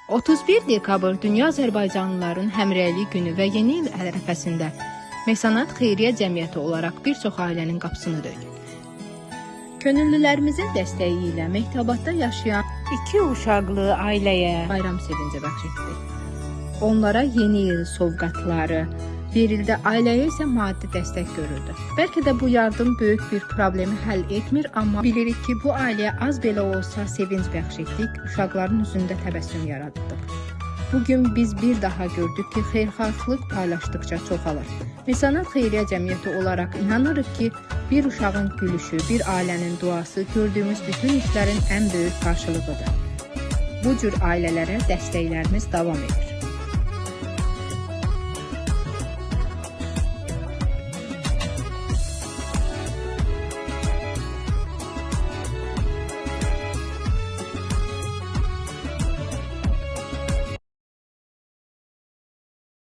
31 dekabr Dünya Azərbaycanlıların Həmrəylik günü və yeni il ərəfəsində Mesanat Xeyriyyə Cəmiyyəti olaraq bir çox ailənin qapısını döydük. Könüllülərimizin dəstəyi ilə Mehtəbadda yaşayan 2 uşaqlı ailəyə bayram sevinci bəxş etdik. Onlara yeni il sovqatları verildi, ailəyə isə maddi dəstək görüldü. Bəlkə də bu yardım böyük bir problemi həll etmir, amma bilirik ki, bu ailəyə az belə olsa sevinç bəxş etdik, uşaqların üzündə təbəssüm yaratdıq. Bugün biz bir daha gördük ki, xeyirxahlıq paylaşdıqca çoxalır. Mesanat Xeyriyyə Cəmiyyəti olaraq inanırıq ki, bir uşağın gülüşü, bir ailənin duası gördüyümüz bütün işlərin ən böyük qarşılığıdır. Bu cür ailələrə dəstəklərimiz davam edir.